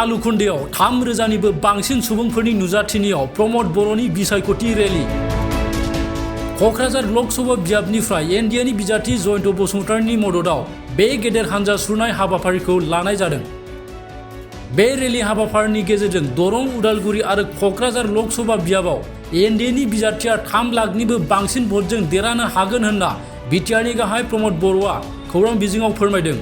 आलुखुन्देयाव 3,000निबो बांसिन सुबुंफोरनि नुजाथिनायाव प्रमद बर'नि बिसायख'थि रेली। क'क्राझार लकसभा बियाबनिफ्राय एनडिएनि बिजाथि जयन्त बसुमतारीनि मददाव बे गेदेर हानजा सुरनाय हाबाफारिखौ लानाय जादों। बे रेली हाबाफारिनि गेजेरजों दरं, उदालगुरि आरो क'क्राझार लकसभा बियाबाव एनडिएनि बिजाथिया 3 लाखनिबो बांसिन भटजों देरहानो हागोन होनना बिटिआरनि गाहाय प्रमद बर'आ खौरां बिजोङाव फोरमायदों।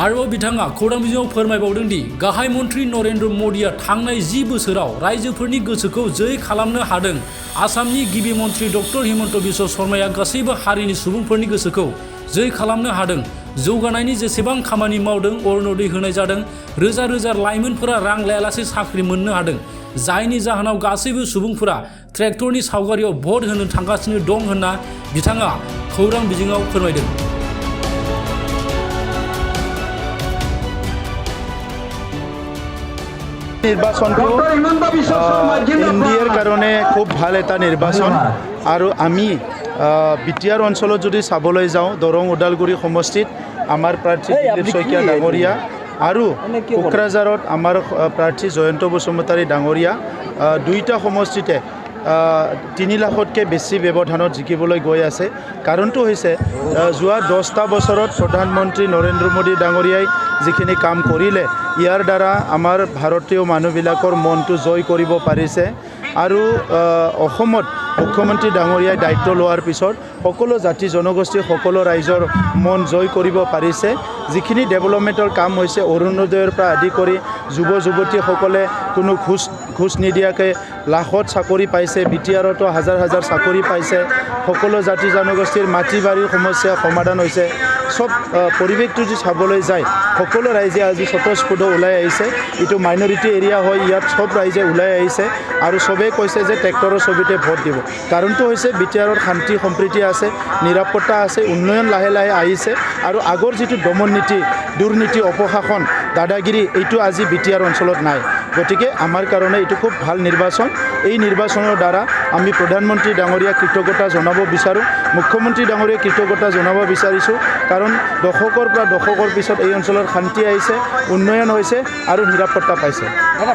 आरोबाव बिथाङा खौरां बिजोङाव फोरमायबावदों दि गाहाय मन्त्रि नरेन्द्र मदिया थांनाय 10 बोसोराव रायजोफोरनि गोसोखौ जै खालामनो हादों। आसामनि गिबि मन्त्रि डक्टर हिमन्त बिश्व शर्माया गासैबो हारिनि सुबुंफोरनि गोसोखौ जै खालामनो हादों। जौगानायनि जेसेबां खामानि मावदों, अरुणोदय होनाय जादों। रोजा रोजा लाइमोनफोरा रां लायालासे साख्रि मोननो हादों, जायनि जाहोनाव गासैबो सुबुंफोरा ट्रेक्टरनि सावगारियाव भट होनो थांगासिनो दं होनना बिथाङा खौरां बिजोङाव फोरमायदों। নির্বাচনটো এনডিএৰ কাৰণে খুব ভাল এটা নিৰ্বাচন আৰু আমি বিটিআৰ অঞ্চলত যদি চাবলৈ যাওঁ দৰং ওদালগুৰি সমষ্টিত আমাৰ প্ৰাৰ্থী দিলীপ শইকীয়া ডাঙৰীয়া আৰু কোকৰাঝাৰত আমাৰ প্ৰাৰ্থী জয়ন্ত বসুমতাৰী ডাঙৰীয়া দুইটা সমষ্টিতে 3 লাখতকৈ বেছি ব্যৱধানত জিকিবলৈ গৈ আছে। কাৰণটো হৈছে যোৱা 10টা বছৰত প্ৰধানমন্ত্ৰী নৰেন্দ্ৰ মোদী ডাঙৰীয়াই যিখিনি কাম কৰিলে ইয়াৰ দ্বাৰা আমাৰ ভাৰতীয় মানুহবিলাকৰ মনটো জয় কৰিব পাৰিছে আৰু অসমত মুখ্যমন্ত্ৰী ডাঙৰীয়াই দায়িত্ব লোৱাৰ পিছত সকলো জাতি জনগোষ্ঠী সকলো ৰাইজৰ মন জয় কৰিব পাৰিছে। যিখিনি ডেভেলপমেণ্টৰ কাম হৈছে অৰুণোদয়ৰ পৰা আদি কৰি যুৱ যুৱতীসকলে কোনো ঘোষ নিদিয়াকৈ লাখত চাকৰি পাইছে, বিটিআৰতো হাজাৰ হাজাৰ চাকৰি পাইছে, সকলো জাতি জনগোষ্ঠীৰ মাটি বাৰীৰ সমস্যা সমাধান হৈছে। সব পৰিৱেশটো যদি চাবলৈ যায় সকলো ৰাইজে আজি স্বতঃস্ফূৰ্ত ওলাই আহিছে। এইটো মাইনৰিটি এৰিয়া হয়, ইয়াত সব ৰাইজে ওলাই আহিছে আৰু চবেই কৈছে যে ট্ৰেক্টৰৰ ছবিতে ভোট দিব। কাৰণটো হৈছে বিটিআৰত শান্তি সম্প্ৰীতি আছে, নিৰাপত্তা আছে, উন্নয়ন লাহে লাহে আহিছে আৰু আগৰ যিটো দমন নীতি, দুৰ্নীতি, অপশাসন, দাদাগিৰি এইটো আজি বিটিআৰ অঞ্চলত নাই। গতিকে আমাৰ কাৰণে এইটো খুব ভাল নিৰ্বাচন। এই নিৰ্বাচনৰ দ্বাৰা আমি প্ৰধানমন্ত্ৰী ডাঙৰীয়া কৃতজ্ঞতা জনাব বিচাৰোঁ, মুখ্যমন্ত্ৰী ডাঙৰীয়া কৃতজ্ঞতা জনাব বিচাৰিছোঁ। কাৰণ দশকৰ পৰা দশকৰ পিছত এই অঞ্চলত শান্তি আহিছে, উন্নয়ন হৈছে আৰু নিৰাপত্তা পাইছে।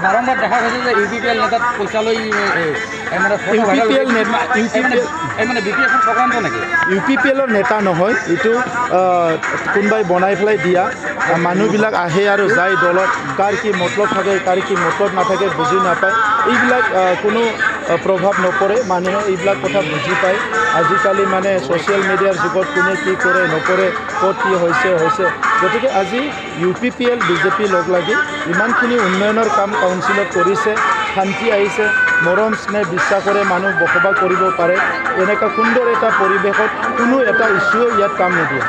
বাৰম্বাৰ দেখা গৈছে যে ইউপিপিএল নেতাত পইচা লৈ ইউপিপিএলৰ নেতা নহয়, এইটো কোনোবাই বনাই পেলাই দিয়া মানুহবিলাক আহে আৰু যায় দলত, কাৰ কি মতলব থাকে কাৰ কি মতলব নাথাকে বুজি নাপায়। এইবিলাক কোনো প্ৰভাৱ নপৰে, মানুহে এইবিলাক কথা বুজি পায়। আজিকালি মানে ছ'চিয়েল মিডিয়াৰ যুগত কোনে কি কৰে নকৰে, ক'ত কি হৈছে। গতিকে আজি ইউপিপিএল বিজেপি লগ লাগি ইমানখিনি উন্নয়নৰ কাম কাউন্সিলত কৰিছে, শান্তি আহিছে, মৰম স্নেহ বিশ্বাসৰে মানুহ বসবাস কৰিব পাৰে। এনেকুৱা সুন্দৰ এটা পৰিৱেশত কোনো এটা ইছ্যুৱে ইয়াত কাম নিদিয়ে।